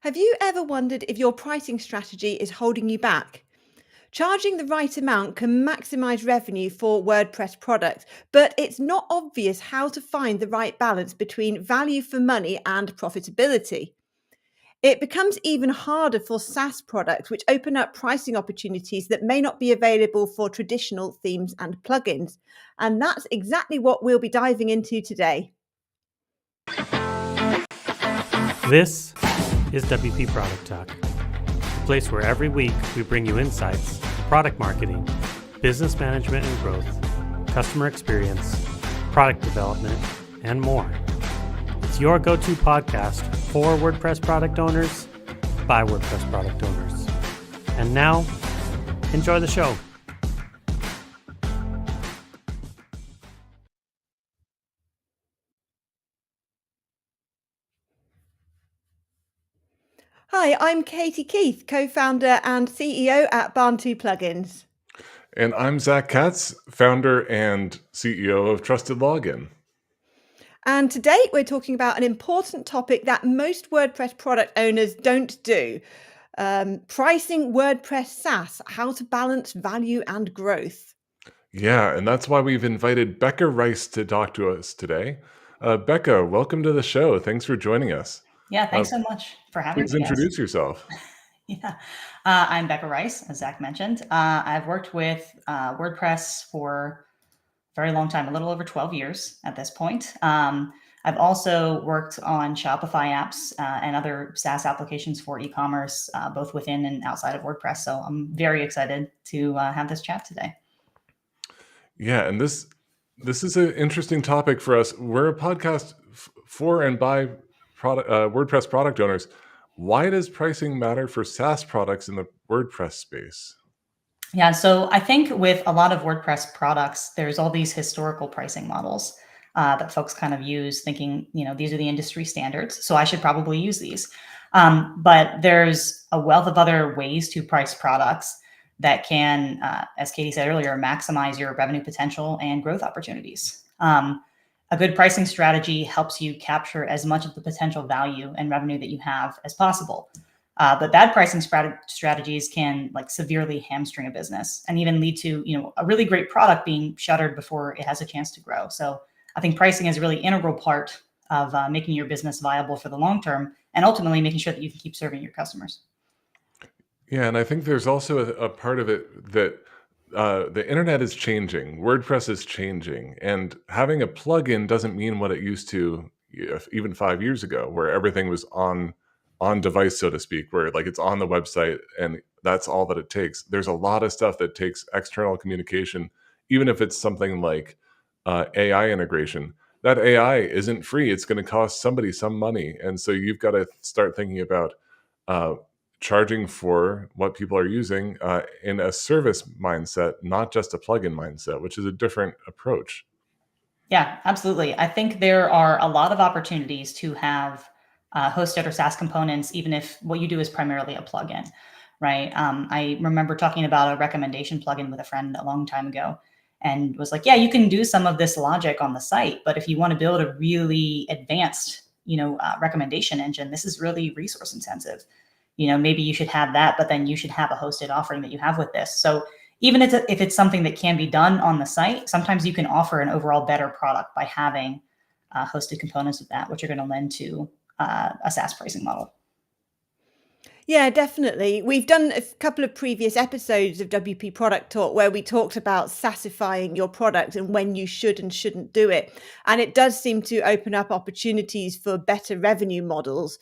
Have you ever wondered if your pricing strategy is holding you back? Charging the right amount can maximize revenue for WordPress products, but it's not obvious how to find the right balance between value for money and profitability. It becomes even harder for SaaS products, which open up pricing opportunities that may not be available for traditional themes and plugins. And that's exactly what we'll be diving into today. This is WP Product Talk, a place where every week we bring you insights, product marketing, business management and growth, customer experience, product development, and more. It's your go-to podcast for WordPress product owners by WordPress product owners. And now, enjoy the show. Hi, I'm Katie Keith, co-founder and CEO at Barn2 Plugins. And I'm Zack, Katz, founder and CEO of Trusted Login. And today we're talking about an important topic that most WordPress product owners don't do. Pricing WordPress SaaS, how to balance value and growth. Yeah, and that's why we've invited Beka Rice to talk to us today. Beka, welcome to the show. Thanks for joining us. Yeah, thanks so much for having me. Please introduce yourself. I'm Beka Rice, as Zack mentioned. I've worked with WordPress for a very long time, a little over 12 years at this point. I've also worked on Shopify apps and other SaaS applications for e-commerce, both within and outside of WordPress. So I'm very excited to have this chat today. Yeah, and this is an interesting topic for us. We're a podcast for and by WordPress product owners. Why does pricing matter for SaaS products in the WordPress space? Yeah, so I think with a lot of WordPress products, there's all these historical pricing models that folks kind of use thinking, these are the industry standards, so I should probably use these. But there's a wealth of other ways to price products that can, as Katie said earlier, maximize your revenue potential and growth opportunities. A good pricing strategy helps you capture as much of the potential value and revenue that you have as possible. But bad pricing strategies can severely hamstring a business and even lead to a really great product being shuttered before it has a chance to grow. So I think pricing is a really integral part of making your business viable for the long term and ultimately making sure that you can keep serving your customers. Yeah, and I think there's also a part of it that the internet is changing, WordPress is changing, and having a plugin doesn't mean what it used to even 5 years ago, where everything was on device, so to speak, where it's on the website and that's all that it takes. There's a lot of stuff that takes external communication, even if it's something like AI integration. That AI isn't free. It's going to cost somebody some money. And so you've got to start thinking about charging for what people are using in a service mindset, not just a plugin mindset, which is a different approach. Yeah, absolutely. I think there are a lot of opportunities to have hosted or SaaS components, even if what you do is primarily a plugin, right? I remember talking about a recommendation plugin with a friend a long time ago and was like, yeah, you can do some of this logic on the site, but if you want to build a really advanced, recommendation engine, this is really resource intensive. Maybe you should have that, but then you should have a hosted offering that you have with this. So even if it's something that can be done on the site, sometimes you can offer an overall better product by having hosted components of that, which are going to lend to a SaaS pricing model. Yeah, definitely. We've done a couple of previous episodes of WP Product Talk where we talked about SaaSifying your product and when you should and shouldn't do it. And it does seem to open up opportunities for better revenue models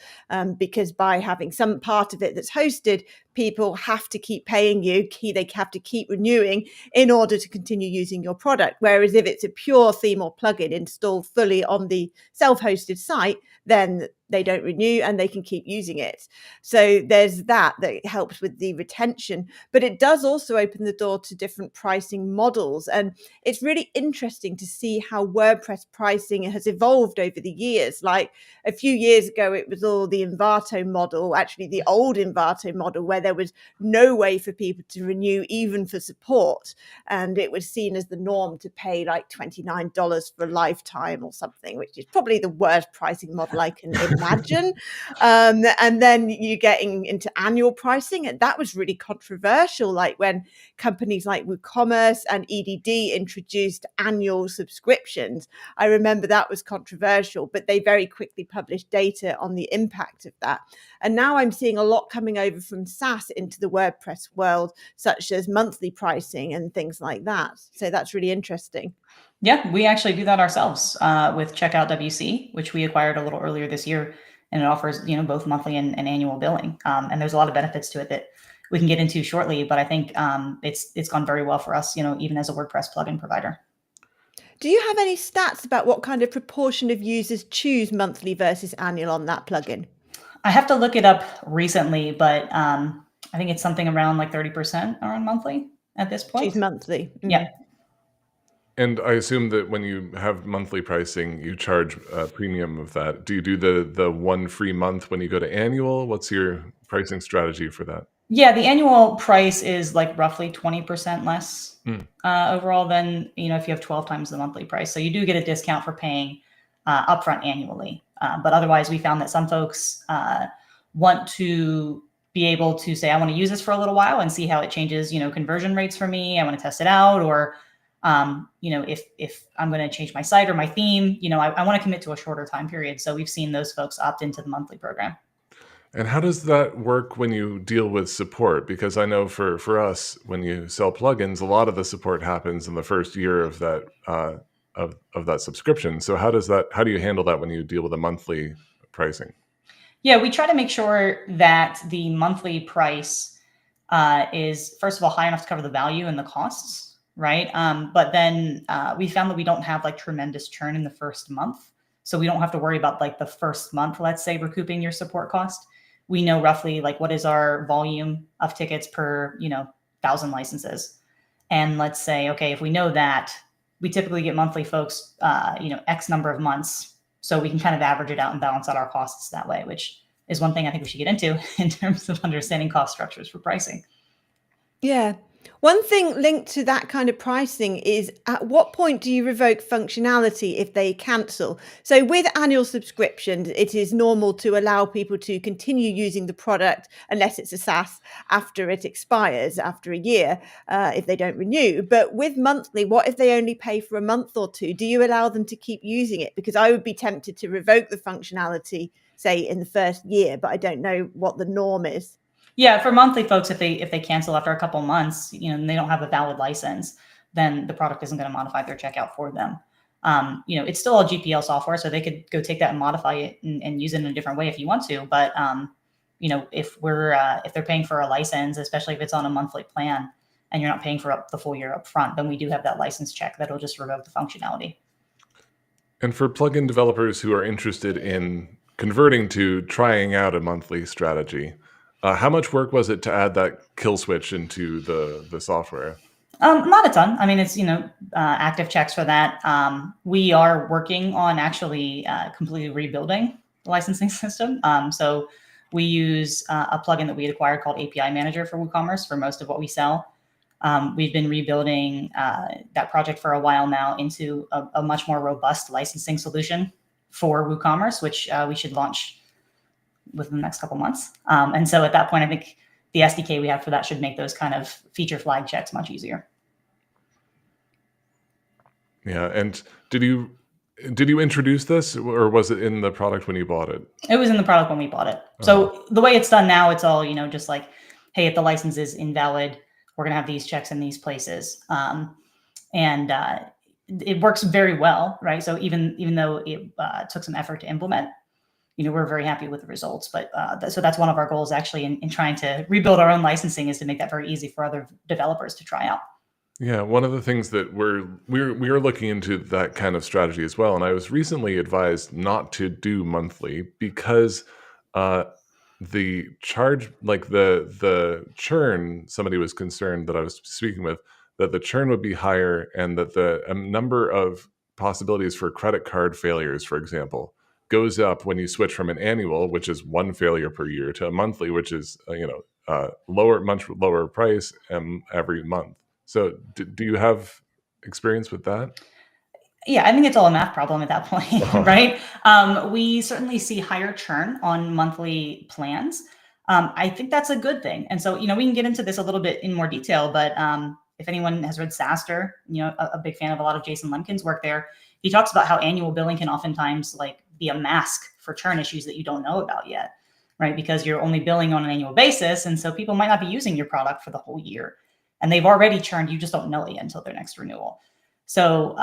because by having some part of it that's hosted, people have to keep paying you, they have to keep renewing in order to continue using your product. Whereas if it's a pure theme or plugin installed fully on the self-hosted site, then they don't renew and they can keep using it. So there's that helps with the retention, but it does also open the door to different pricing models. And it's really interesting to see how WordPress pricing has evolved over the years. Like a few years ago, it was all the Envato model, actually the old Envato model, where there was no way for people to renew, even for support. And it was seen as the norm to pay like $29 for a lifetime or something, which is probably the worst pricing model I can imagine. And then you're getting into annual pricing, and that was really controversial. Like when companies like WooCommerce and EDD introduced annual subscriptions, I remember that was controversial, but they very quickly published data on the impact of that. And now I'm seeing a lot coming over from SaaS into the WordPress world, such as monthly pricing and things like that. So that's really interesting. Yeah, we actually do that ourselves with Checkout WC, which we acquired a little earlier this year, and it offers both monthly and annual billing. And there's a lot of benefits to it that we can get into shortly. But I think it's gone very well for us, even as a WordPress plugin provider. Do you have any stats about what kind of proportion of users choose monthly versus annual on that plugin? I have to look it up recently, but I think it's something around like 30% are on monthly at this point. Choose monthly. Yeah. And I assume that when you have monthly pricing, you charge a premium of that. Do you do the one free month when you go to annual? What's your pricing strategy for that? Yeah, the annual price is like roughly 20% less overall than if you have 12 times the monthly price. So you do get a discount for paying upfront annually. But otherwise, we found that some folks want to be able to say, I want to use this for a little while and see how it changes, conversion rates for me. I want to test it out, or if I'm going to change my site or my theme, I want to commit to a shorter time period. So we've seen those folks opt into the monthly program. And how does that work when you deal with support? Because I know for us, when you sell plugins, a lot of the support happens in the first year of that of that subscription. So how do you handle that when you deal with a monthly pricing? Yeah, we try to make sure that the monthly price is, first of all, high enough to cover the value and the costs, right? But then we found that we don't have like tremendous churn in the first month. So we don't have to worry about like the first month, let's say, recouping your support cost. We know roughly like what is our volume of tickets per 1,000 licenses. And let's say, okay, if we know that, we typically get monthly folks, X number of months. So we can kind of average it out and balance out our costs that way, which is one thing I think we should get into in terms of understanding cost structures for pricing. Yeah. One thing linked to that kind of pricing is, at what point do you revoke functionality if they cancel? So with annual subscriptions, it is normal to allow people to continue using the product unless it's a SaaS after it expires after a year, if they don't renew. But with monthly, what if they only pay for a month or two? Do you allow them to keep using it? Because I would be tempted to revoke the functionality, say in the first year, but I don't know what the norm is. Yeah, for monthly folks, if they cancel after a couple of months, and they don't have a valid license, then the product isn't going to modify their checkout for them. It's still all GPL software, so they could go take that and modify it and use it in a different way if you want to. But if they're paying for a license, especially if it's on a monthly plan, and you're not paying for the full year up front, then we do have that license check that'll just revoke the functionality. And for plugin developers who are interested in converting to trying out a monthly strategy, how much work was it to add that kill switch into the software? Not a ton. I mean, it's, active checks for that. We are working on actually completely rebuilding the licensing system. So we use a plugin that we had acquired called API Manager for WooCommerce for most of what we sell. We've been rebuilding that project for a while now into a much more robust licensing solution for WooCommerce, which we should launch within the next couple months. And so at that point, I think the SDK we have for that should make those kind of feature flag checks much easier. Yeah. And did you introduce this, or was it in the product when you bought it? It was in the product when we bought it. So the way it's done now, it's all, just like, hey, if the license is invalid, we're going to have these checks in these places. And it works very well, right? So even though it took some effort to implement, we're very happy with the results. But so that's one of our goals actually in trying to rebuild our own licensing, is to make that very easy for other developers to try out. Yeah, one of the things that we're looking into that kind of strategy as well. And I was recently advised not to do monthly because the charge, like the churn, somebody was concerned that I was speaking with, that the churn would be higher, and that the number of possibilities for credit card failures, for example, goes up when you switch from an annual, which is one failure per year, to a monthly, which is much lower price every month. So do you have experience with that? Yeah, I think it's all a math problem at that point, right? We certainly see higher churn on monthly plans. I think that's a good thing. And so, we can get into this a little bit in more detail, but if anyone has read SaaStr, a big fan of a lot of Jason Lemkin's work there, he talks about how annual billing can oftentimes be a mask for churn issues that you don't know about yet, right? Because you're only billing on an annual basis. And so people might not be using your product for the whole year and they've already churned. You just don't know it yet until their next renewal. So,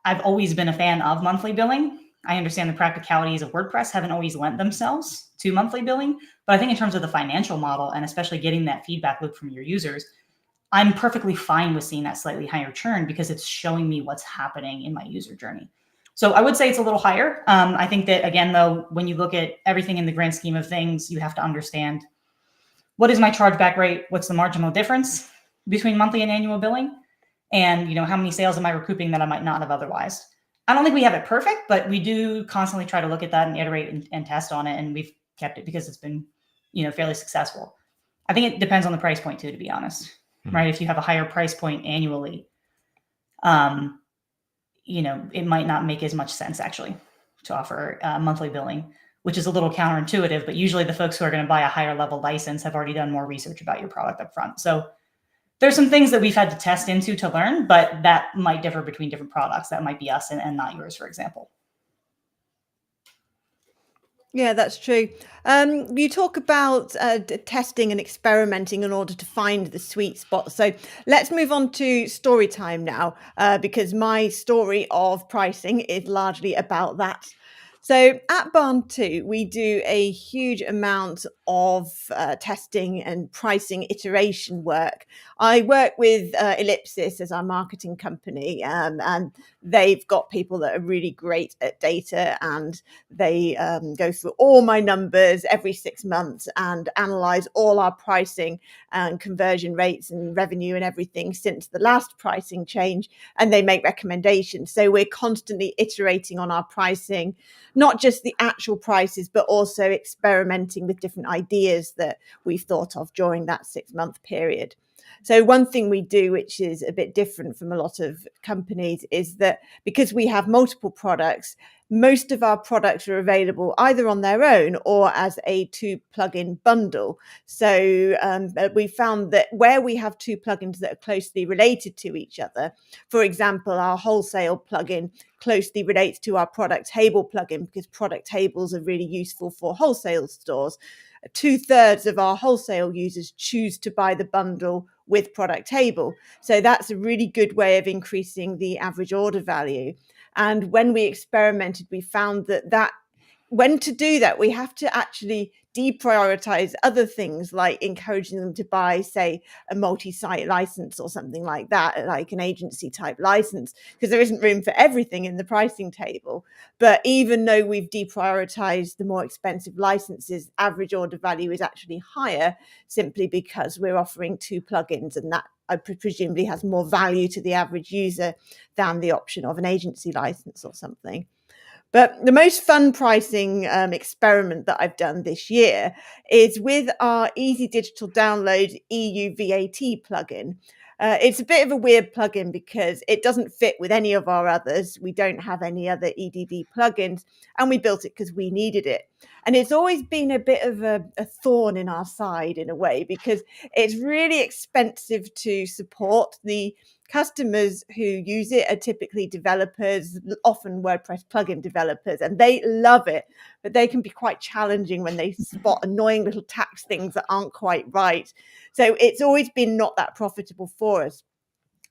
I've always been a fan of monthly billing. I understand the practicalities of WordPress haven't always lent themselves to monthly billing, but I think in terms of the financial model and especially getting that feedback loop from your users, I'm perfectly fine with seeing that slightly higher churn because it's showing me what's happening in my user journey. So I would say it's a little higher. I think that, again, though, when you look at everything in the grand scheme of things, you have to understand what is my chargeback rate? What's the marginal difference between monthly and annual billing? And how many sales am I recouping that I might not have otherwise? I don't think we have it perfect, but we do constantly try to look at that and iterate and test on it. And we've kept it because it's been, fairly successful. I think it depends on the price point too, to be honest, right? If you have a higher price point annually, it might not make as much sense actually to offer monthly billing, which is a little counterintuitive, but usually the folks who are going to buy a higher level license have already done more research about your product up front. So there's some things that we've had to test into to learn, but that might differ between different products. That might be us and not yours, for example. Yeah, that's true. You talk about testing and experimenting in order to find the sweet spot. So let's move on to story time now, because my story of pricing is largely about that. So at Barn2, we do a huge amount of testing and pricing iteration work. I work with Ellipsis as our marketing company, and they've got people that are really great at data, and they go through all my numbers every 6 months and analyze all our pricing and conversion rates and revenue and everything since the last pricing change, and they make recommendations. So we're constantly iterating on our pricing, not just the actual prices, but also experimenting with different ideas that we've thought of during that 6-month period. So one thing we do, which is a bit different from a lot of companies, is that because we have multiple products, most of our products are available either on their own or as a 2 plugin bundle. So we found that where we have 2 plugins that are closely related to each other, for example, our wholesale plugin closely relates to our product table plugin because product tables are really useful for wholesale stores. 2/3 of our wholesale users choose to buy the bundle with product table. So that's a really good way of increasing the average order value. And when we experimented, we found that when to do that, we have to actually deprioritize other things like encouraging them to buy, say, a multi-site license or something like that, like an agency type license, because there isn't room for everything in the pricing table. But even though we've deprioritized the more expensive licenses, average order value is actually higher simply because we're offering 2 plugins, and that presumably has more value to the average user than the option of an agency license or something. But the most fun pricing experiment that I've done this year is with our Easy Digital Download EU VAT plugin. It's a bit of a weird plugin because it doesn't fit with any of our others. We don't have any other EDD plugins, and we built it because we needed it. And it's always been a bit of a thorn in our side in a way, because it's really expensive to support. The customers who use it are typically developers, often WordPress plugin developers, and they love it, but they can be quite challenging when they spot annoying little tax things that aren't quite right. So it's always been not that profitable for us.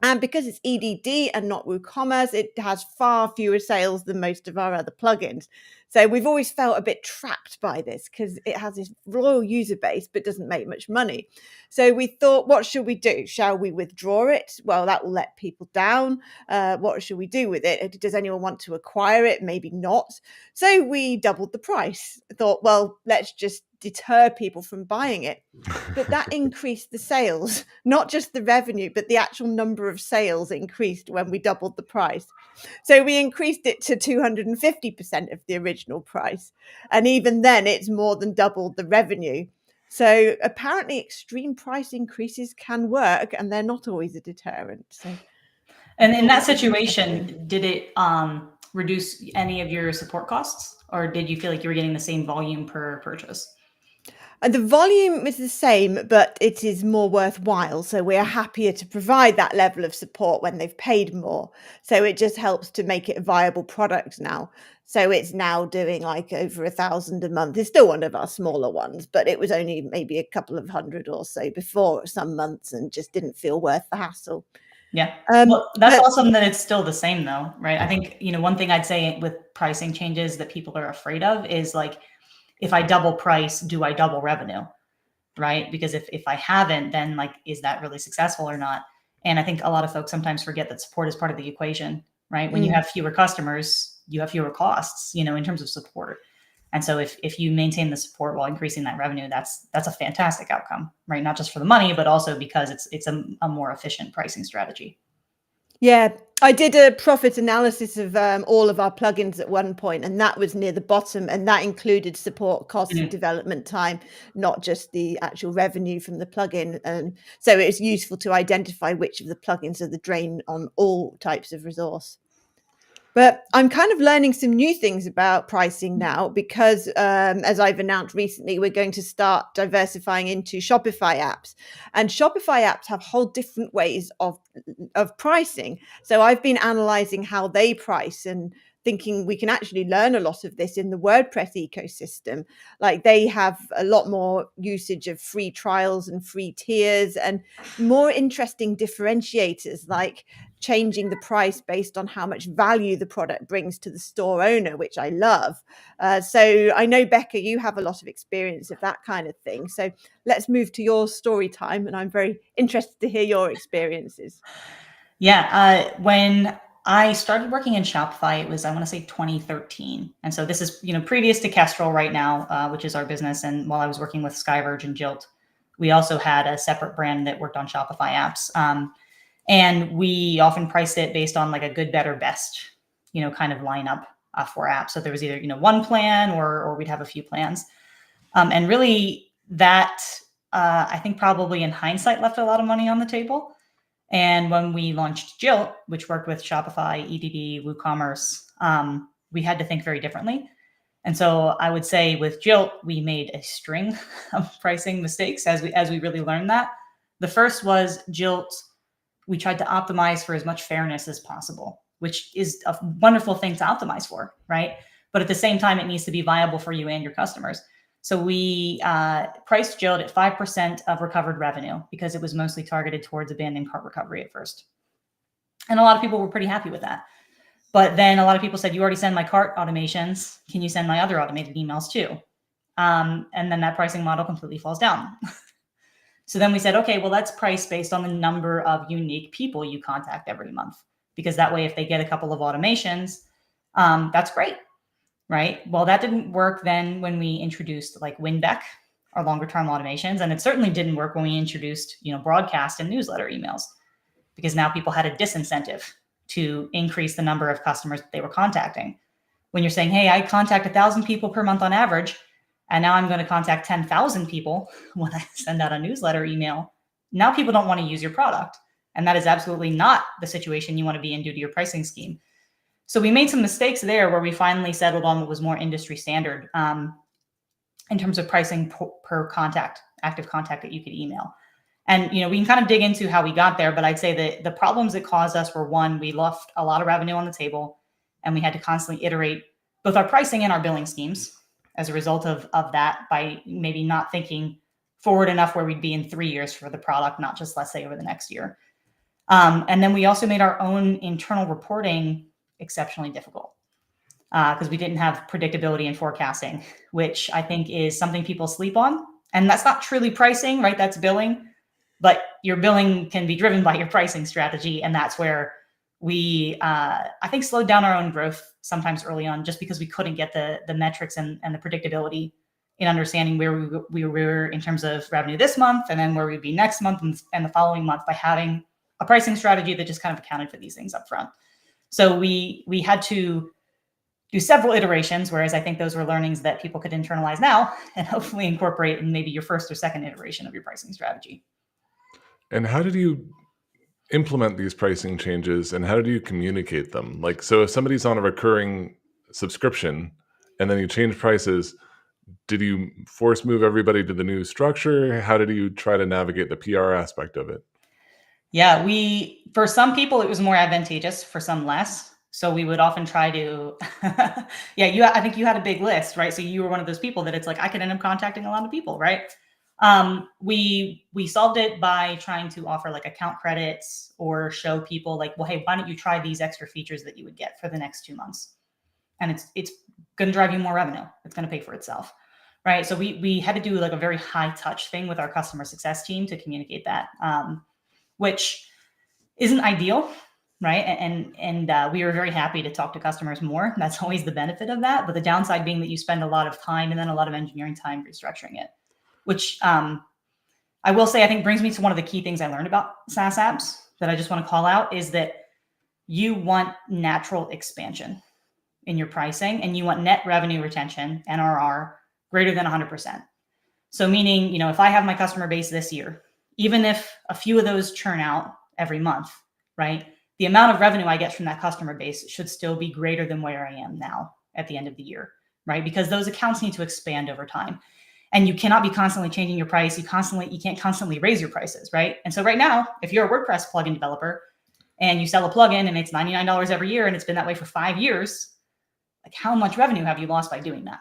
And because it's EDD and not WooCommerce, it has far fewer sales than most of our other plugins. So we've always felt a bit trapped by this because it has this loyal user base but doesn't make much money. So we thought, what should we do? Shall we withdraw it? Well, that will let people down. What should we do with it? Does anyone want to acquire it? Maybe not. So we doubled the price. I thought, well, let's just deter people from buying it. But that increased the sales, not just the revenue, but the actual number of sales increased when we doubled the price. So we increased it to 250% of the original price. And even then, it's more than doubled the revenue. So apparently extreme price increases can work, and they're not always a deterrent. So, And in that that was interesting. situation, did it reduce any of your support costs, or did you feel like you were getting the same volume per purchase? The volume is the same, but it is more worthwhile. So we're happier to provide that level of support when they've paid more. So it just helps to make it a viable product now. So it's now doing like over 1,000 a month. It's still one of our smaller ones, but it was only maybe a couple of hundred or so before some months, and just didn't feel worth the hassle. Yeah. Um, Well, that's but awesome that it's still the same though, right? I think, one thing I'd say with pricing changes that people are afraid of is like, if I double price, do I double revenue? Right? Because if I haven't, then like, is that really successful or not? And I think a lot of folks sometimes forget that support is part of the equation, right? When you have fewer customers, you have fewer costs, in terms of support. And so if you maintain the support while increasing that revenue, that's a fantastic outcome, right? Not just for the money, but also because it's a more efficient pricing strategy. Yeah, I did a profit analysis of all of our plugins at one point, and that was near the bottom, and that included support costs and Mhm. development time, not just the actual revenue from the plugin. And so it's useful to identify which of the plugins are the drain on all types of resource. But I'm kind of learning some new things about pricing now because, as I've announced recently, we're going to start diversifying into Shopify apps, and Shopify apps have whole different ways of pricing. So I've been analyzing how they price and thinking we can actually learn a lot of this in the WordPress ecosystem. Like they have a lot more usage of free trials and free tiers, and more interesting differentiators like changing the price based on how much value the product brings to the store owner, which I love. So I know, Beka, you have a lot of experience of that kind of thing. So let's move to your story time, and I'm very interested to hear your experiences. Yeah. When I started working in Shopify, it was, I want to say 2013. And so this is, previous to Kestrel right now, which is our business. And while I was working with Skyverge and Jilt, we also had a separate brand that worked on Shopify apps. And we often priced it based on like a good, better, best, kind of lineup for apps. So there was either, one plan or we'd have a few plans. And really that, I think probably in hindsight left a lot of money on the table. And when we launched Jilt, which worked with Shopify, EDD, WooCommerce, we had to think very differently. And so I would say with Jilt, we made a string of pricing mistakes as we really learned that. The first was Jilt, we tried to optimize for as much fairness as possible, which is a wonderful thing to optimize for, right? But at the same time, it needs to be viable for you and your customers. So we priced Jilt at 5% of recovered revenue because it was mostly targeted towards abandoned cart recovery at first. And a lot of people were pretty happy with that. But then a lot of people said, you already send my cart automations. Can you send my other automated emails too? And then that pricing model completely falls down. So then we said, okay, well, let's price based on the number of unique people you contact every month, because that way, if they get a couple of automations, that's great. Right. Well, that didn't work then when we introduced like Winback, our longer term automations. And it certainly didn't work when we introduced, broadcast and newsletter emails, because now people had a disincentive to increase the number of customers that they were contacting. When you're saying, hey, I contact 1,000 people per month on average, and now I'm going to contact 10,000 people when I send out a newsletter email, now people don't want to use your product. And that is absolutely not the situation you want to be in due to your pricing scheme. So we made some mistakes there where we finally settled on what was more industry standard in terms of pricing per contact, active contact that you could email. And, we can kind of dig into how we got there, but I'd say that the problems that caused us were, one, we left a lot of revenue on the table, and we had to constantly iterate both our pricing and our billing schemes as a result of that, by maybe not thinking forward enough where we'd be in 3 years for the product, not just, let's say, over the next year. And then we also made our own internal reporting exceptionally difficult because we didn't have predictability and forecasting, which I think is something people sleep on. And that's not truly pricing, right? That's billing, but your billing can be driven by your pricing strategy. And that's where we, I think, slowed down our own growth sometimes early on, just because we couldn't get the metrics and the predictability in understanding where we were in terms of revenue this month, and then where we'd be next month and the following month, by having a pricing strategy that just kind of accounted for these things up front. So we had to do several iterations, whereas I think those were learnings that people could internalize now and hopefully incorporate in maybe your first or second iteration of your pricing strategy. And how did you implement these pricing changes, and how did you communicate them? Like, so if somebody's on a recurring subscription and then you change prices, did you force move everybody to the new structure? How did you try to navigate the PR aspect of it? Yeah, for some people, it was more advantageous, for some less. So we would often try to, I think you had a big list, right? So you were one of those people that it's like, I could end up contacting a lot of people, right? We solved it by trying to offer like account credits or show people like, well, hey, why don't you try these extra features that you would get for the next 2 months? And it's going to drive you more revenue. It's going to pay for itself, right? So we had to do like a very high touch thing with our customer success team to communicate that, which isn't ideal, right? And we were very happy to talk to customers more. That's always the benefit of that. But the downside being that you spend a lot of time and then a lot of engineering time restructuring it, which I will say, I think brings me to one of the key things I learned about SaaS apps that I just want to call out is that you want natural expansion in your pricing, and you want net revenue retention, NRR, greater than 100%. So meaning, if I have my customer base this year, even if a few of those churn out every month, right? The amount of revenue I get from that customer base should still be greater than where I am now at the end of the year, right? Because those accounts need to expand over time. And you cannot be constantly changing your price. You can't constantly raise your prices, right? And so right now, if you're a WordPress plugin developer and you sell a plugin and it's $99 every year and it's been that way for 5 years, like how much revenue have you lost by doing that,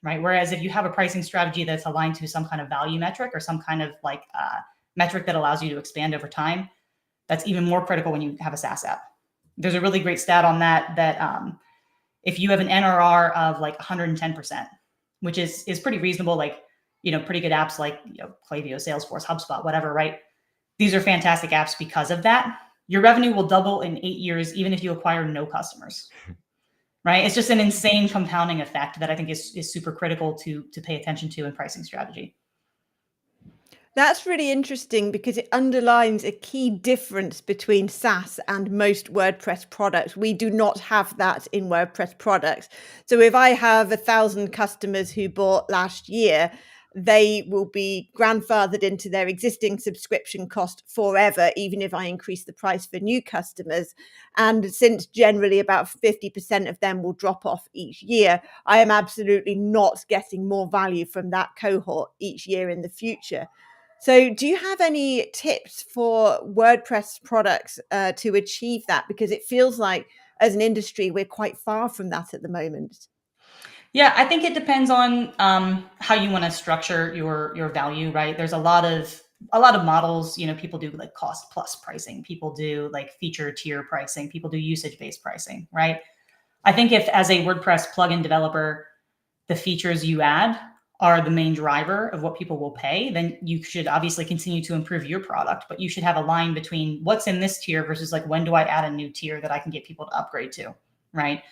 right? Whereas if you have a pricing strategy that's aligned to some kind of value metric or some kind of like metric that allows you to expand over time, that's even more critical when you have a SaaS app. There's a really great stat on that if you have an NRR of like 110%, which is pretty reasonable, like, pretty good apps like Klaviyo, Salesforce, HubSpot, whatever, right? These are fantastic apps because of that. Your revenue will double in 8 years, even if you acquire no customers, right? It's just an insane compounding effect that I think is super critical to pay attention to in pricing strategy. That's really interesting because it underlines a key difference between SaaS and most WordPress products. We do not have that in WordPress products. So if I have 1,000 customers who bought last year, they will be grandfathered into their existing subscription cost forever, even if I increase the price for new customers. And since generally about 50% of them will drop off each year, I am absolutely not getting more value from that cohort each year in the future. So do you have any tips for WordPress products to achieve that? Because it feels like as an industry, we're quite far from that at the moment. Yeah, I think it depends on how you want to structure your value, right? There's a lot of models. People do like cost plus pricing. People do like feature tier pricing. People do usage-based pricing, right? I think if as a WordPress plugin developer, the features you add are the main driver of what people will pay, then you should obviously continue to improve your product, but you should have a line between what's in this tier versus like, when do I add a new tier that I can get people to upgrade to, right?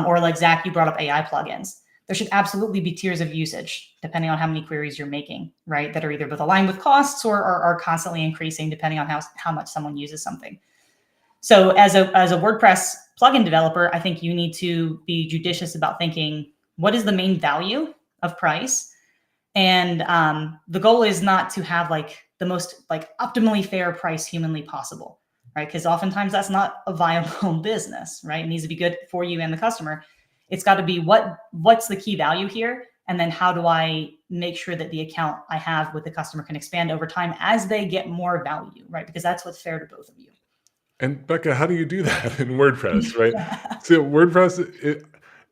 Or like Zack, you brought up AI plugins. There should absolutely be tiers of usage depending on how many queries you're making, right? That are either both aligned with costs or are constantly increasing depending on how much someone uses something. So as a WordPress plugin developer, I think you need to be judicious about thinking, what is the main value of price? And the goal is not to have like the most like optimally fair price humanly possible, right? Because oftentimes that's not a viable business, right? It needs to be good for you and the customer. It's got to be what's the key value here, and then how do I make sure that the account I have with the customer can expand over time as they get more value, right? Because that's what's fair to both of you. And Beka, how do you do that in WordPress, right? So WordPress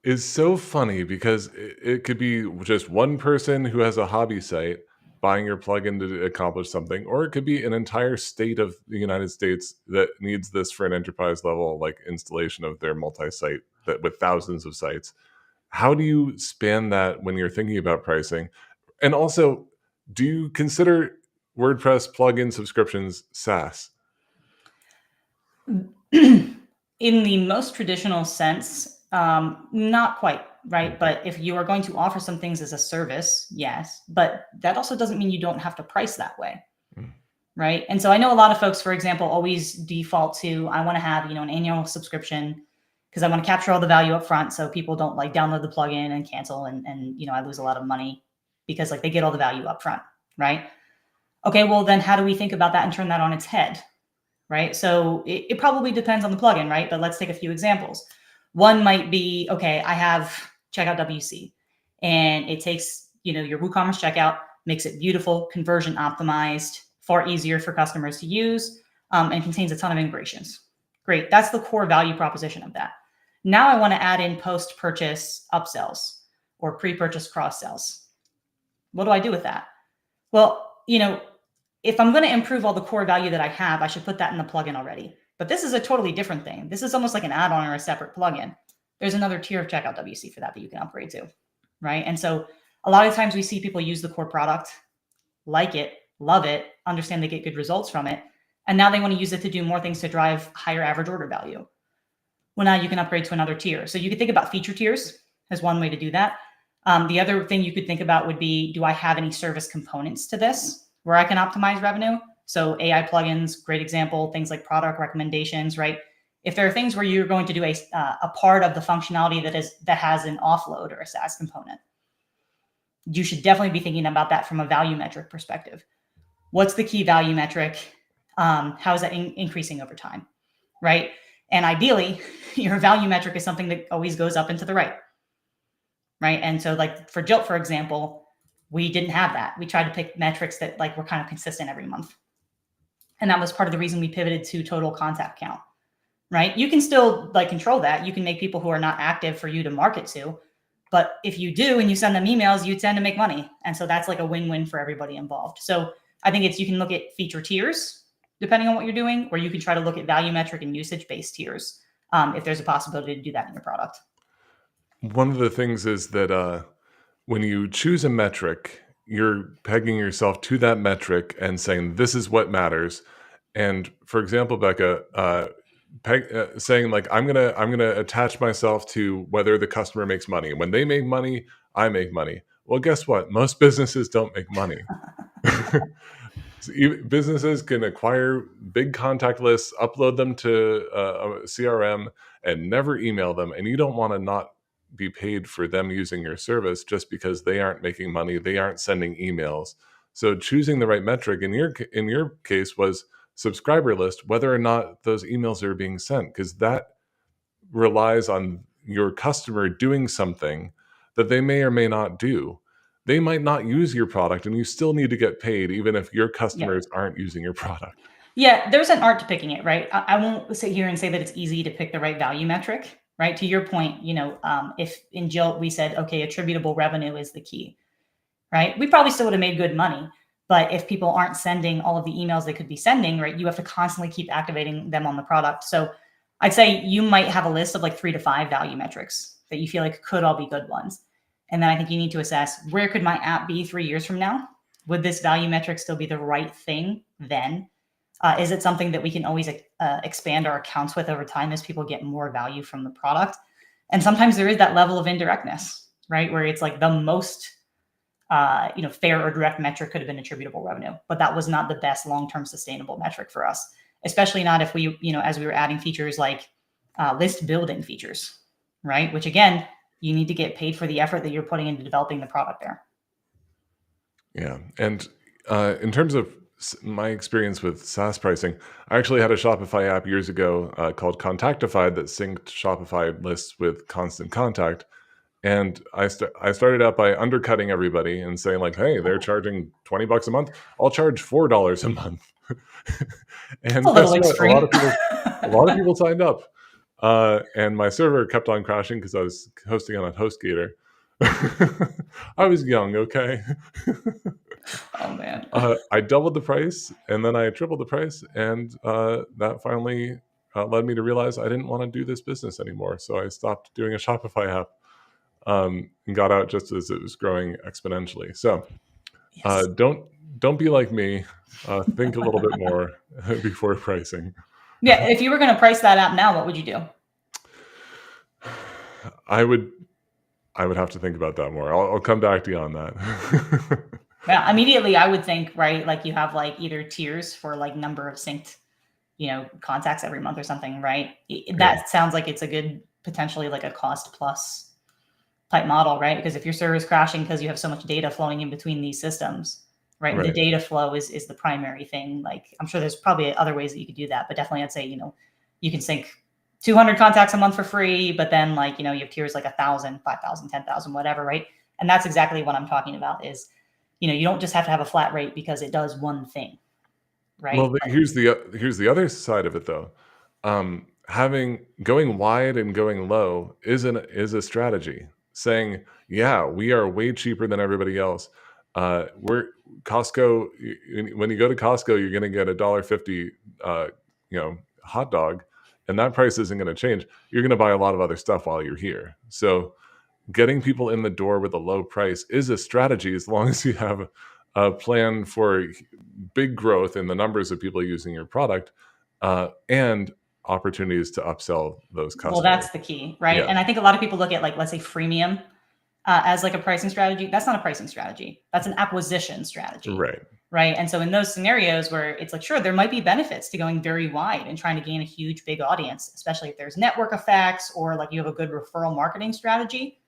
is so funny because it could be just one person who has a hobby site buying your plugin to accomplish something, or it could be an entire state of the United States that needs this for an enterprise level like installation of their multi-site that with thousands of sites. How do you span that when you're thinking about pricing? And also, do you consider WordPress plugin subscriptions SaaS? In the most traditional sense, not quite, right? But if you are going to offer some things as a service, yes, but that also doesn't mean you don't have to price that way, right? And so I know a lot of folks, for example, always default to, I want to have, an annual subscription because because I want to capture all the value up front so people don't like download the plugin and cancel and I lose a lot of money because like they get all the value up front, right? Okay, well then how do we think about that and turn that on its head, right? So it probably depends on the plugin, right? But let's take a few examples. One might be, okay, I have checkout WC and it takes, your WooCommerce checkout, makes it beautiful, conversion optimized, far easier for customers to use, and contains a ton of integrations. Great. That's the core value proposition of that. Now I want to add in post-purchase upsells or pre-purchase cross-sells. What do I do with that? Well, if I'm going to improve all the core value that I have, I should put that in the plugin already. But this is a totally different thing. This is almost like an add-on or a separate plugin. There's another tier of checkout WC for that you can upgrade to, right? And so a lot of times we see people use the core product, like it, love it, understand they get good results from it, and now they want to use it to do more things to drive higher average order value. Well, now you can upgrade to another tier. So you could think about feature tiers as one way to do that. The other thing you could think about would be, do I have any service components to this where I can optimize revenue? So AI plugins, great example, things like product recommendations, right? If there are things where you're going to do a part of the functionality that has an offload or a SaaS component, you should definitely be thinking about that from a value metric perspective. What's the key value metric? How is that increasing over time, right? And ideally, your value metric is something that always goes up and to the right, right? And so like for Jilt, for example, we didn't have that. We tried to pick metrics that like were kind of consistent every month. And that was part of the reason we pivoted to total contact count, right? You can still like control that. You can make people who are not active for you to market to, but if you do and you send them emails, you tend to make money. And so that's like a win-win for everybody involved. So I think you can look at feature tiers depending on what you're doing, or you can try to look at value metric and usage-based tiers if there's a possibility to do that in your product. One of the things is that when you choose a metric, you're pegging yourself to that metric and saying, this is what matters. And for example, Beka, saying like, I'm gonna attach myself to whether the customer makes money. When they make money, I make money. Well, guess what? Most businesses don't make money. So businesses can acquire big contact lists, upload them to a CRM, and never email them. And you don't want to not be paid for them using your service just because they aren't making money, they aren't sending emails. So choosing the right metric in your case was subscriber list, whether or not those emails are being sent, because that relies on your customer doing something that they may or may not do. They might not use your product and you still need to get paid even if your customers aren't using your product. Yeah, there's an art to picking it, right? I won't sit here and say that it's easy to pick the right value metric, right? To your point, if in Jilt we said, okay, attributable revenue is the key, right? We probably still would have made good money, but if people aren't sending all of the emails they could be sending, right, you have to constantly keep activating them on the product. So I'd say you might have a list of like 3 to 5 value metrics that you feel like could all be good ones. And then I think you need to assess, where could my app be 3 years from now? Would this value metric still be the right thing then? Is it something that we can always expand our accounts with over time as people get more value from the product? And sometimes there is that level of indirectness, right? Where it's like the most fair or direct metric could have been attributable revenue, but that was not the best long-term sustainable metric for us, especially not if we, as we were adding features like list building features, right? Which again, you need to get paid for the effort that you're putting into developing the product there. Yeah. And in terms of my experience with SaaS pricing, I actually had a Shopify app years ago called Contactify that synced Shopify lists with Constant Contact. And I started out by undercutting everybody and saying like, hey, they're charging $20 a month. I'll charge $4 a month. And a little guess what? extreme. A lot of people signed up. And my server kept on crashing because I was hosting on a HostGator. I was young, okay? Oh, man. I doubled the price, and then I tripled the price, and that finally led me to realize I didn't want to do this business anymore. So I stopped doing a Shopify app and got out just as it was growing exponentially. So Yes. don't be like me. Think a little bit more before pricing. Yeah, if you were going to price that app now, what would you do? I would have to think about that more. I'll come back to you on that. Yeah, immediately I would think, right, like you have like either tiers for like number of synced, contacts every month or something, right? That sounds like it's a good potentially like a cost plus type model, right? Because if your server is crashing because you have so much data flowing in between these systems, right? And the Right. data flow is the primary thing. Like, I'm sure there's probably other ways that you could do that, but definitely I'd say, you can sync 200 contacts a month for free, but then like, you have tiers like 1,000, 5,000, 10,000, whatever, right? And that's exactly what I'm talking about is, you don't just have to have a flat rate because it does one thing, right? Well, here's the other side of it though. Having going wide and going low is a strategy. Saying, yeah, we are way cheaper than everybody else. We're Costco. When you go to Costco, you're going to get $1.50, hot dog, and that price isn't going to change. You're going to buy a lot of other stuff while you're here. So getting people in the door with a low price is a strategy as long as you have a plan for big growth in the numbers of people using your product, and opportunities to upsell those customers. Well, that's the key, right? Yeah. And I think a lot of people look at like, let's say freemium as like a pricing strategy. That's not a pricing strategy. That's an acquisition strategy. Right. Right. And so in those scenarios where it's like, sure, there might be benefits to going very wide and trying to gain a huge, big audience, especially if there's network effects or like you have a good referral marketing strategy,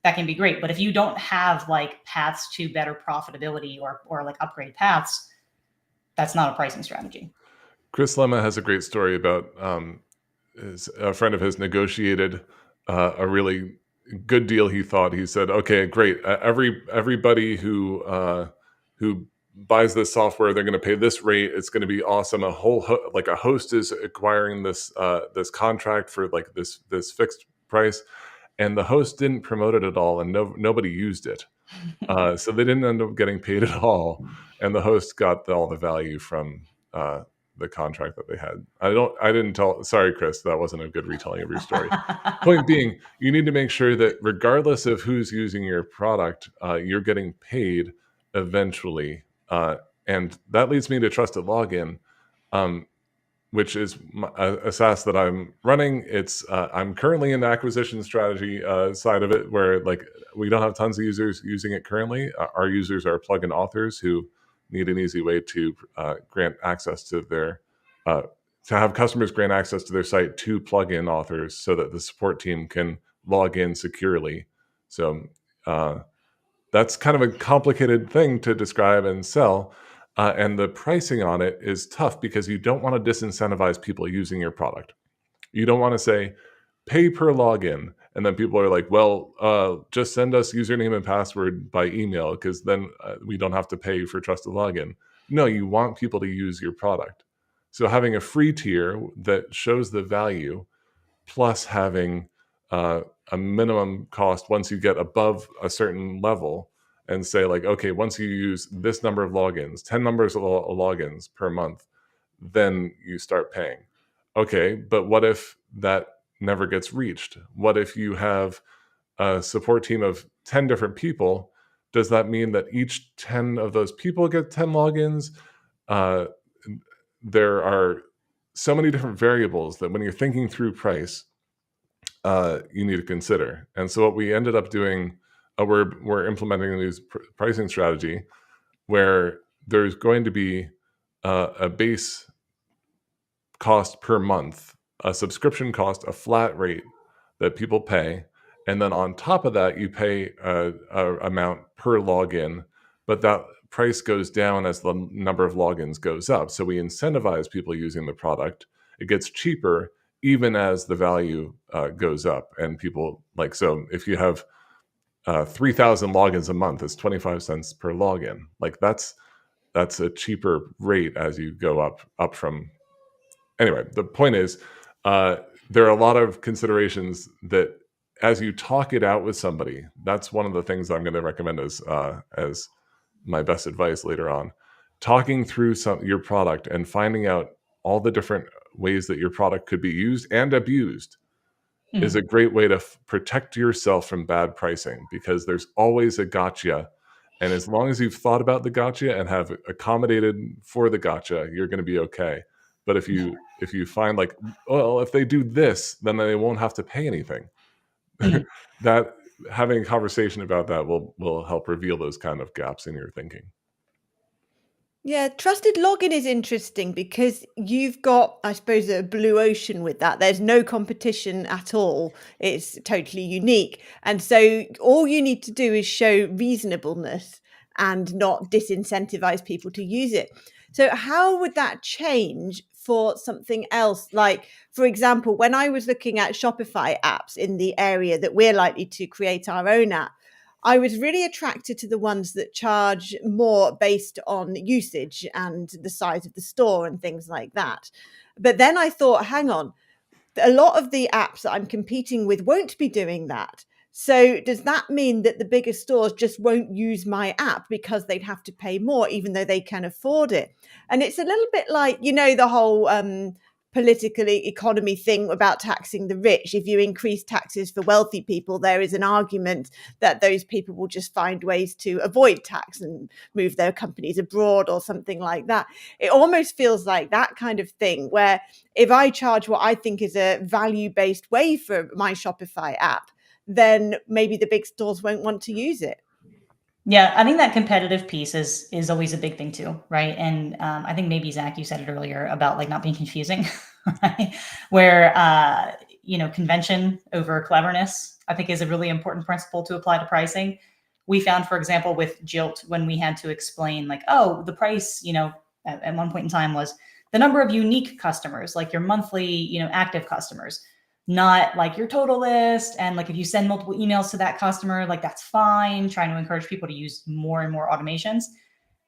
that can be great. But if you don't have like paths to better profitability or like upgrade paths, that's not a pricing strategy. Chris Lemma has a great story about a friend of his negotiated a really good deal. He thought, he said, okay, great. Everybody who buys this software, they're going to pay this rate. It's going to be awesome. A whole like a host is acquiring this contract for like this fixed price, and the host didn't promote it at all, and nobody used it. So they didn't end up getting paid at all, and the host got all the value from the contract that they had. I didn't tell. Sorry, Chris, that wasn't a good retelling of your story. Point being, you need to make sure that regardless of who's using your product, you're getting paid eventually. And that leads me to Trusted Login, which is a SaaS that I'm running. I'm currently in the acquisition strategy side of it, where like we don't have tons of users using it currently. Our users are plugin authors who need an easy way to grant access to their to have customers grant access to their site to plugin authors, so that the support team can log in securely. So that's kind of a complicated thing to describe and sell. And the pricing on it is tough because you don't want to disincentivize people using your product. You don't want to say, pay per login. And then people are like, well, just send us username and password by email, because then we don't have to pay for Trusted Login. No, you want people to use your product. So having a free tier that shows the value, plus having a minimum cost once you get above a certain level, and say like, okay, once you use this number of logins, 10 numbers of logins per month, then you start paying. Okay, but what if that never gets reached? What if you have a support team of 10 different people? Does that mean that each 10 of those people get 10 logins? There are so many different variables that when you're thinking through price, you need to consider. And so what we ended up doing, we're implementing a new pricing strategy where there's going to be a base cost per month, a subscription cost, a flat rate that people pay, and then on top of that, you pay a amount per login, but that price goes down as the number of logins goes up. So we incentivize people using the product. It gets cheaper even as the value goes up, and people like, so if you have 3,000 logins a month, it's 25 cents per login. Like that's a cheaper rate as you go up from. Anyway, the point is, there are a lot of considerations that as you talk it out with somebody, that's one of the things I'm going to recommend as my best advice later on. Talking through your product and finding out all the different ways that your product could be used and abused is a great way to protect yourself from bad pricing, because there's always a gotcha. And as long as you've thought about the gotcha and have accommodated for the gotcha, you're going to be okay. But if you find like, well, if they do this, then they won't have to pay anything. That having a conversation about that will help reveal those kind of gaps in your thinking. Yeah, trusted login is interesting because you've got, I suppose, a blue ocean with that. There's no competition at all. It's totally unique. And so all you need to do is show reasonableness and not disincentivize people to use it. So how would that change for something else? Like, for example, when I was looking at Shopify apps in the area that we're likely to create our own app, I was really attracted to the ones that charge more based on usage and the size of the store and things like that. But then I thought, hang on, a lot of the apps that I'm competing with won't be doing that. So does that mean that the bigger stores just won't use my app because they'd have to pay more, even though they can afford it? And it's a little bit like, the whole political economy thing about taxing the rich. If you increase taxes for wealthy people, there is an argument that those people will just find ways to avoid tax and move their companies abroad or something like that. It almost feels like that kind of thing where if I charge what I think is a value-based way for my Shopify app, then maybe the big stores won't want to use it. Yeah, I think that competitive piece is always a big thing too, right? And I think maybe Zach, you said it earlier about like not being confusing, right? Where convention over cleverness, I think, is a really important principle to apply to pricing. We found, for example, with Jilt, when we had to explain like, oh, the price, at one point in time was the number of unique customers, like your monthly, active customers, not like your total list. And like if you send multiple emails to that customer, like that's fine. Trying to encourage people to use more and more automations.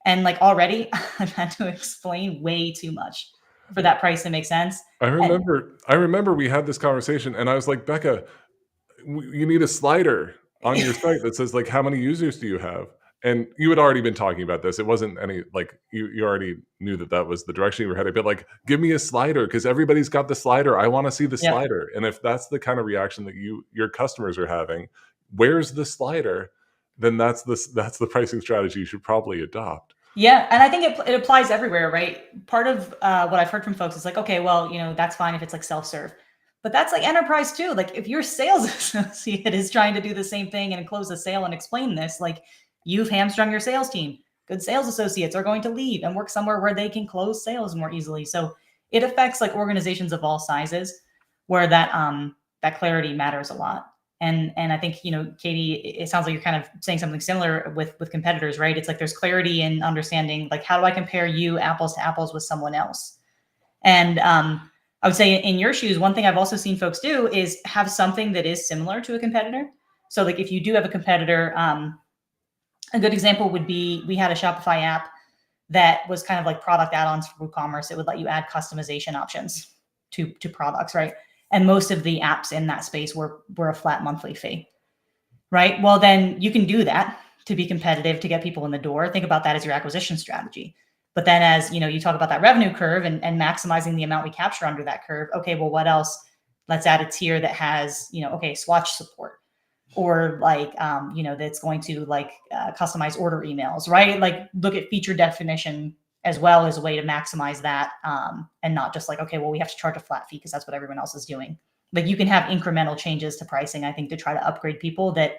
And like already I've had to explain way too much for that price to make sense. I And remember we had this conversation, and I was like, Becca, you need a slider on your site that says like, how many users do you have? And you had already been talking about this. It wasn't any like you already knew that was the direction you were headed. But like, give me a slider because everybody's got the slider. I want to see the yeah, slider. And if that's the kind of reaction that your customers are having, where's the slider? Then that's the pricing strategy you should probably adopt. yeah. And I think it applies everywhere, right? Part of what I've heard from folks is like, okay, well, that's fine if it's like self-serve. But that's like enterprise too. Like if your sales associate is trying to do the same thing and close a sale and explain this, like you've hamstrung your sales team. Good sales associates are going to leave and work somewhere where they can close sales more easily. So it affects like organizations of all sizes where that clarity matters a lot. And I think, Katie, it sounds like you're kind of saying something similar with competitors, right? It's like there's clarity in understanding like how do I compare you apples to apples with someone else? And I would say in your shoes, one thing I've also seen folks do is have something that is similar to a competitor. So like if you do have a competitor, a good example would be we had a Shopify app that was kind of like product add-ons for WooCommerce. It would let you add customization options to products, right? And most of the apps in that space were a flat monthly fee, right? Well, then you can do that to be competitive, to get people in the door. Think about that as your acquisition strategy. But then as you talk about that revenue curve and maximizing the amount we capture under that curve. Okay, well, what else? Let's add a tier that has, swatch support, or like, that's going to like customize order emails, right? Like look at feature definition as well as a way to maximize that, and not just like, okay, well, we have to charge a flat fee because that's what everyone else is doing. Like you can have incremental changes to pricing, I think, to try to upgrade people that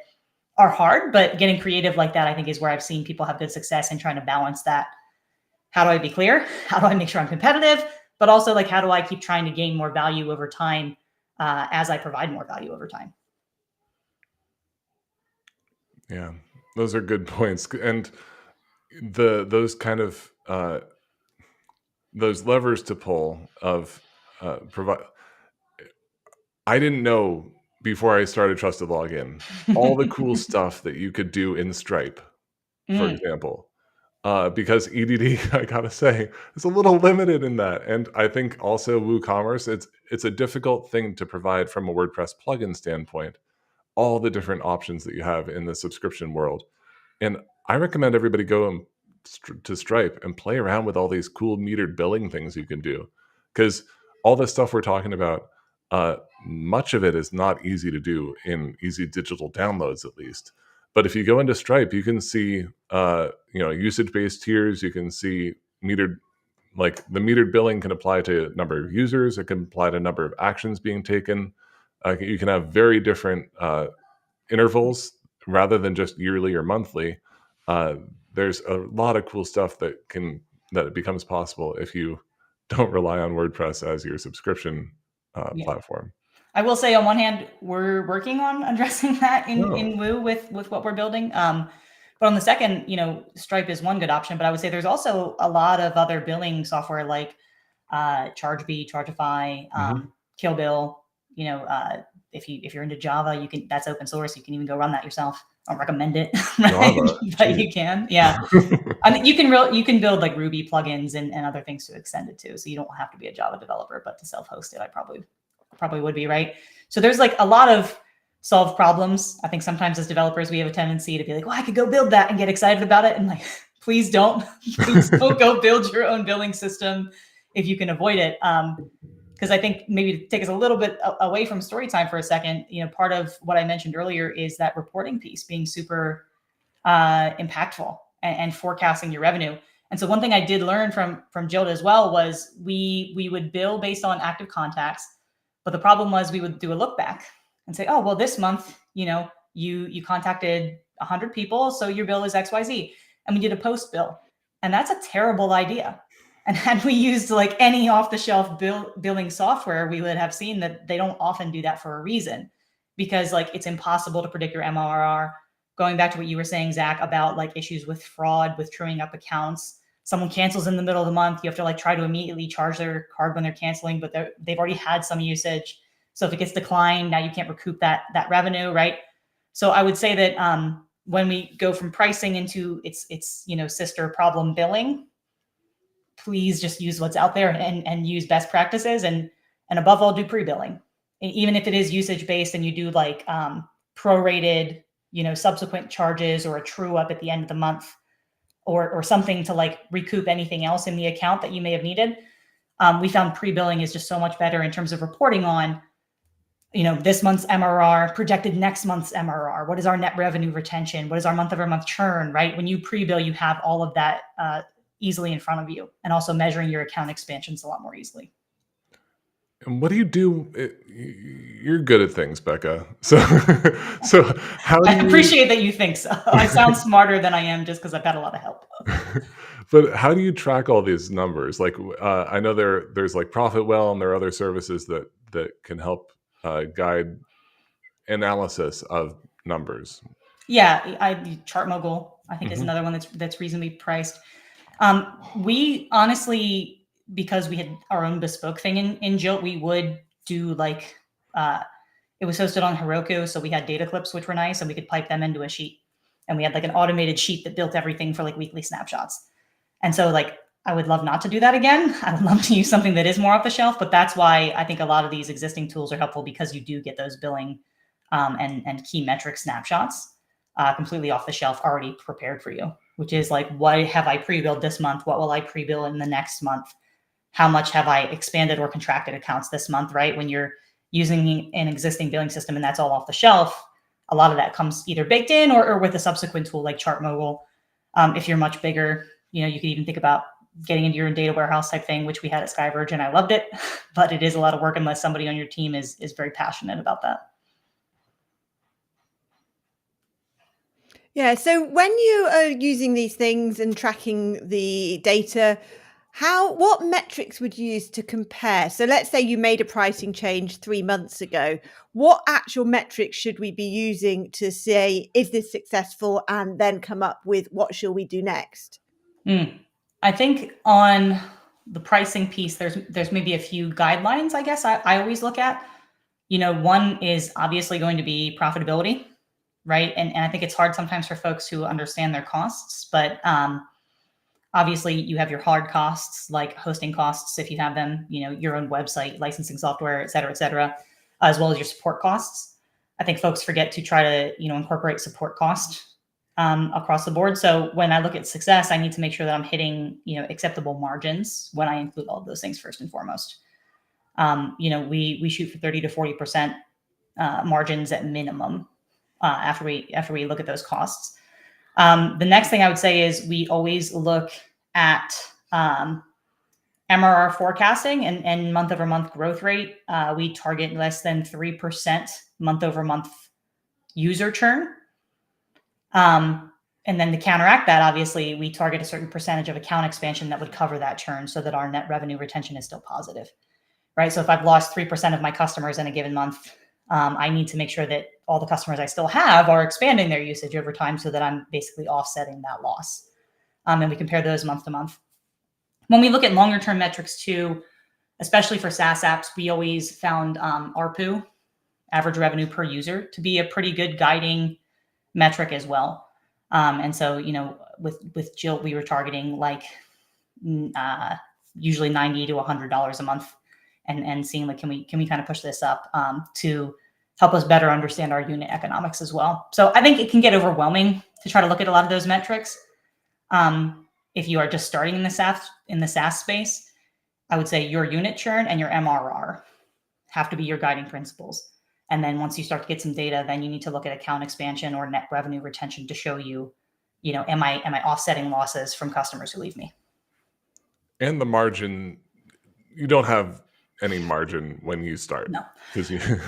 are hard, but getting creative like that, I think, is where I've seen people have good success in trying to balance that. How do I be clear? How do I make sure I'm competitive? But also like, how do I keep trying to gain more value over time as I provide more value over time? Yeah, those are good points. And those kind of those levers to pull of provide. I didn't know before I started Trusted Login all the cool stuff that you could do in Stripe, for example, because EDD, I gotta say, is a little limited in that. And I think also WooCommerce, it's a difficult thing to provide from a WordPress plugin standpoint, all the different options that you have in the subscription world. And I recommend everybody go to Stripe and play around with all these cool metered billing things you can do. Because all this stuff we're talking about, much of it is not easy to do in easy digital downloads, at least. But if you go into Stripe, you can see, usage-based tiers. You can see metered, like the metered billing can apply to a number of users. It can apply to a number of actions being taken. You can have very different intervals rather than just yearly or monthly. There's a lot of cool stuff that can that it becomes possible if you don't rely on WordPress as your subscription Yeah. platform. I will say, on one hand, we're working on addressing that Oh. in Woo with what we're building. But on the second, Stripe is one good option. But I would say there's also a lot of other billing software like Chargebee, Chargeify, Killbill. If you're into Java, that's open source. You can even go run that yourself. I don't recommend it, right? Java, But you can, yeah. I mean, you can build like Ruby plugins and other things to extend it to, so you don't have to be a Java developer. But to self-host it, I probably would be, right? So there's like a lot of solved problems. I think sometimes as developers, we have a tendency to be like, well, I could go build that and get excited about it. And like, please don't go build your own billing system if you can avoid it. Because I think maybe to take us a little bit away from story time for a second, part of what I mentioned earlier is that reporting piece being super impactful and forecasting your revenue. And so one thing I did learn from Jilda as well was we would bill based on active contacts, but the problem was we would do a look back and say, oh, well, this month, you contacted 100 people, so your bill is XYZ. And we did a post bill. And that's a terrible idea. And had we used like any off-the-shelf billing software, we would have seen that they don't often do that for a reason, because like it's impossible to predict your MRR. Going back to what you were saying, Zach, about like issues with fraud, with truing up accounts. Someone cancels in the middle of the month, you have to like try to immediately charge their card when they're canceling, but they've already had some usage. So if it gets declined, now you can't recoup that revenue, right? So I would say that when we go from pricing into its sister problem billing, please just use what's out there and use best practices, and above all, do pre-billing. Even if it is usage based and you do like prorated, subsequent charges or a true up at the end of the month, or something to like recoup anything else in the account that you may have needed. We found pre-billing is just so much better in terms of reporting on, this month's MRR, projected next month's MRR. What is our net revenue retention? What is our month-over-month churn, right? When you pre-bill, you have all of that easily in front of you, and also measuring your account expansions a lot more easily. And what do you do? You're good at things, Beka. So how do I appreciate that you think so. I sound smarter than I am just because I've got a lot of help. But how do you track all these numbers? Like, I know there's like Profitwell, and there are other services that can help guide analysis of numbers. Yeah, ChartMogul, I think, is another one that's reasonably priced. We honestly, because we had our own bespoke thing in Jilt, we would do like, it was hosted on Heroku. So we had data clips, which were nice, and we could pipe them into a sheet. And we had like an automated sheet that built everything for like weekly snapshots. And so like, I would love not to do that again. I would love to use something that is more off the shelf, but that's why I think a lot of these existing tools are helpful, because you do get those billing and key metric snapshots completely off the shelf, already prepared for you, which is like, what have I pre-billed this month? What will I pre-bill in the next month? How much have I expanded or contracted accounts this month, right? When you're using an existing billing system and that's all off the shelf, a lot of that comes either baked in or with a subsequent tool like ChartMogul. If you're much bigger, you could even think about getting into your own data warehouse type thing, which we had at Skyverge, and I loved it, but it is a lot of work unless somebody on your team is very passionate about that. Yeah. So when you are using these things and tracking the data, what metrics would you use to compare? So let's say you made a pricing change 3 months ago. What actual metrics should we be using to say, is this successful, and then come up with what shall we do next? I think on the pricing piece, there's maybe a few guidelines, I guess, I always look at. One is obviously going to be profitability, right? And I think it's hard sometimes for folks who understand their costs, but obviously you have your hard costs like hosting costs, if you have them, your own website, licensing software, et cetera, as well as your support costs. I think folks forget to try to, incorporate support cost across the board. So when I look at success, I need to make sure that I'm hitting, acceptable margins when I include all of those things first and foremost. We shoot for 30 to 40% margins at minimum after we look at those costs. The next thing I would say is we always look at MRR forecasting and month over month growth rate. We target less than 3% month over month user churn. And And then to counteract that, obviously, we target a certain percentage of account expansion that would cover that churn so that our net revenue retention is still positive, right? So if I've lost 3% of my customers in a given month, I need to make sure that all the customers I still have are expanding their usage over time so that I'm basically offsetting that loss. And we compare those month to month. When we look at longer term metrics too, especially for SaaS apps, we always found ARPU, average revenue per user, to be a pretty good guiding metric as well. And so, with Jilt, we were targeting like usually $90 to $100 a month, and seeing like, can we kind of push this up to help us better understand our unit economics as well. So I think it can get overwhelming to try to look at a lot of those metrics. If you are just starting in the SaaS space, I would say your unit churn and your MRR have to be your guiding principles. And then once you start to get some data, then you need to look at account expansion or net revenue retention to show you, am I offsetting losses from customers who leave me? And the margin, you don't have any margin when you start. No.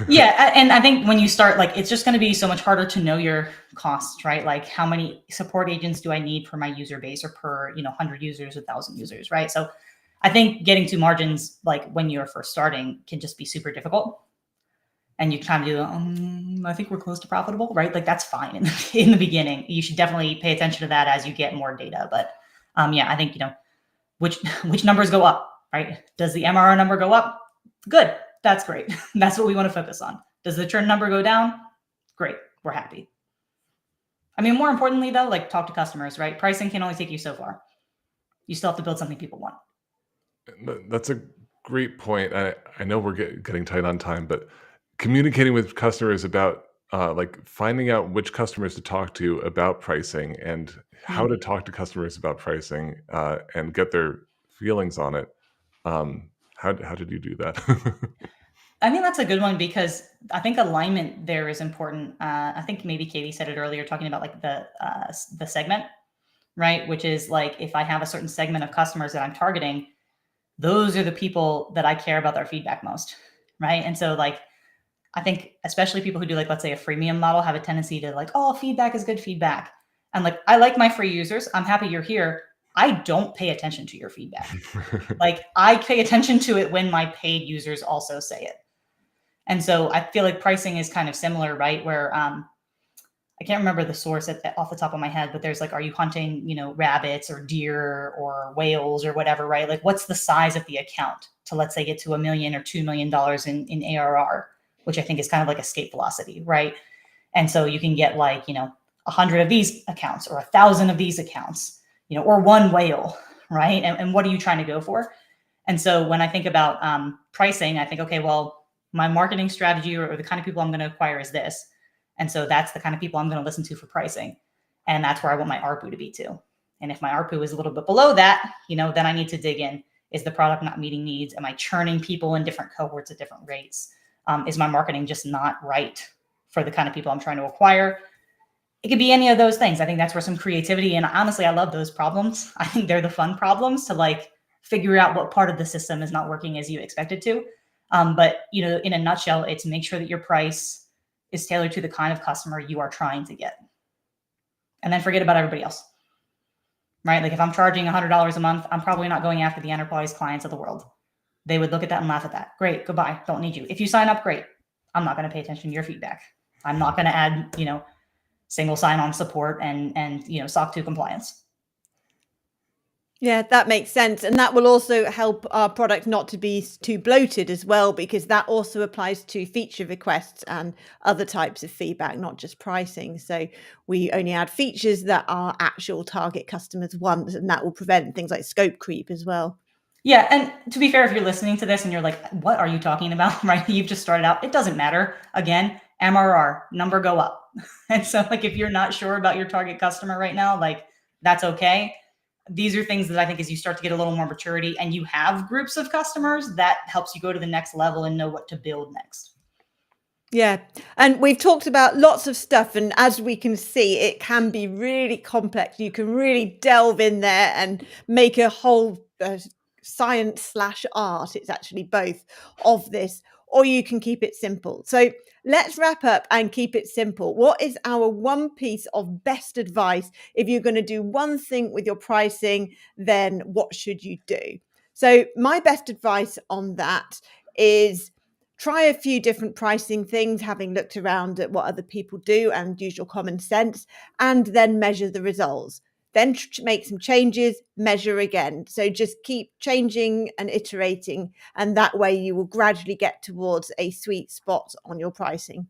Yeah. And I think when you start, like, it's just going to be so much harder to know your costs, right? Like, how many support agents do I need per my user base, or per, 100 users, 1,000 users, right? So I think getting to margins, like when you're first starting, can just be super difficult. And you kind of do, I think we're close to profitable, right? Like, that's fine in the beginning. You should definitely pay attention to that as you get more data. But I think, which numbers go up, right? Does the MRR number go up? Good. That's great. That's what we want to focus on. Does the churn number go down? Great. We're happy. I mean, more importantly though, like, talk to customers, right? Pricing can only take you so far. You still have to build something people want. That's a great point. I know we're getting tight on time, but communicating with customers about like finding out which customers to talk to about pricing, and how to talk to customers about pricing and get their feelings on it. How did you do that? I think that's a good one, because I think alignment there is important. I think maybe Katie said it earlier, talking about like the segment, right? Which is like, if I have a certain segment of customers that I'm targeting, those are the people that I care about their feedback most, right? And so, like, I think especially people who do, like, let's say a freemium model, have a tendency to like, oh, feedback is good feedback. And like, I like my free users. I'm happy you're here. I don't pay attention to your feedback. Like, I pay attention to it when my paid users also say it. And so I feel like pricing is kind of similar, right? Where I can't remember the source off the top of my head, but there's like, are you hunting, rabbits or deer or whales or whatever, right? Like, what's the size of the account to, let's say, get to $1 million or $2 million in ARR, which I think is kind of like escape velocity, right? And so you can get like, 100 of these accounts, or 1,000 of these accounts, or one whale, right? And what are you trying to go for? And so when I think about pricing, I think, okay, well, my marketing strategy or the kind of people I'm going to acquire is this. And so that's the kind of people I'm going to listen to for pricing. And that's where I want my ARPU to be too. And if my ARPU is a little bit below that, then I need to dig in. Is the product not meeting needs? Am I churning people in different cohorts at different rates? Is my marketing just not right for the kind of people I'm trying to acquire? It could be any of those things. I think that's where some creativity, and honestly, I love those problems. I think they're the fun problems, to like figure out what part of the system is not working as you expect it to. But in a nutshell, it's make sure that your price is tailored to the kind of customer you are trying to get. And then forget about everybody else, right? Like, if I'm charging $100 a month, I'm probably not going after the enterprise clients of the world. They would look at that and laugh at that. Great, goodbye, don't need you. If you sign up, great. I'm not going to pay attention to your feedback. I'm not going to add, single sign-on support and SOC 2 compliance. Yeah, that makes sense. And that will also help our product not to be too bloated as well, because that also applies to feature requests and other types of feedback, not just pricing. So we only add features that our actual target customers want, and that will prevent things like scope creep as well. Yeah. And to be fair, if you're listening to this and you're like, what are you talking about? Right? You've just started out. It doesn't matter. Again, MRR, number go up. And so, like, if you're not sure about your target customer right now, like, that's okay. These are things that I think, as you start to get a little more maturity and you have groups of customers, that helps you go to the next level and know what to build next. Yeah. And we've talked about lots of stuff. And as we can see, it can be really complex. You can really delve in there and make a whole science/art. It's actually both of this. or you can keep it simple. So let's wrap up and keep it simple. What is our one piece of best advice? If you're going to do one thing with your pricing, then what should you do? So my best advice on that is try a few different pricing things, having looked around at what other people do and use your common sense, and then measure the results. Then make some changes, measure again. So just keep changing and iterating, and that way you will gradually get towards a sweet spot on your pricing.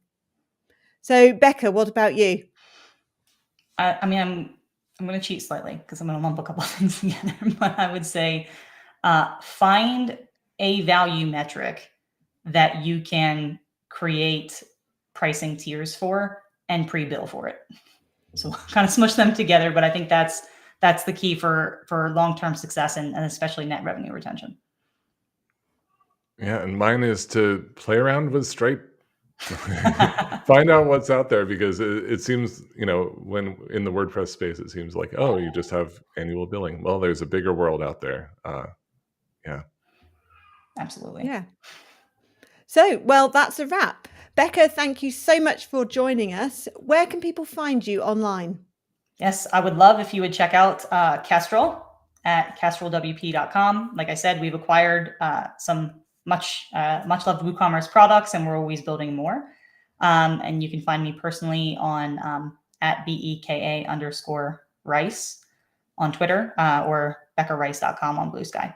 So Beka, what about you? I mean, I'm going to cheat slightly because I'm going to lump a couple of things together, but I would say find a value metric that you can create pricing tiers for and pre-bill for it. So kind of smush them together, but I think that's the key for long-term success and especially net revenue retention. Yeah, and mine is to play around with Stripe. Find out what's out there, because it seems, when in the WordPress space, it seems like, oh, you just have annual billing. Well, there's a bigger world out there. Yeah. Absolutely. Yeah. So, well, that's a wrap. Beka, thank you so much for joining us. Where can people find you online? Yes, I would love if you would check out Kestrel at kestrelwp.com. Like I said, we've acquired some much loved WooCommerce products, and we're always building more. And you can find me personally on at BEKA_Rice on Twitter or BekaRice.com on Blue Sky.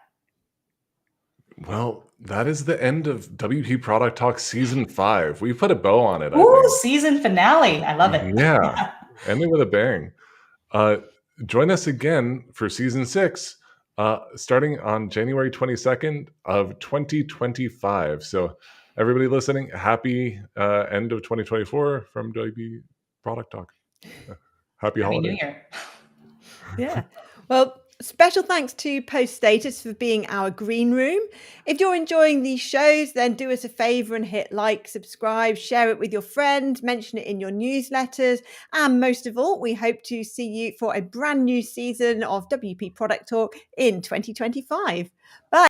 Well, that is the end of WP Product Talk Season 5. We put a bow on it, I Ooh, think. season finale. I love it. Yeah, ending with a bang. Join us again for Season 6, starting on January 22nd of 2025. So everybody listening, happy end of 2024 from WP Product Talk. Happy holidays. New Year. Yeah. Well, special thanks to Post Status for being our green room. If you're enjoying these shows, then do us a favor and hit like, subscribe, share it with your friends, mention it in your newsletters. And most of all, we hope to see you for a brand new season of WP Product Talk in 2025. Bye.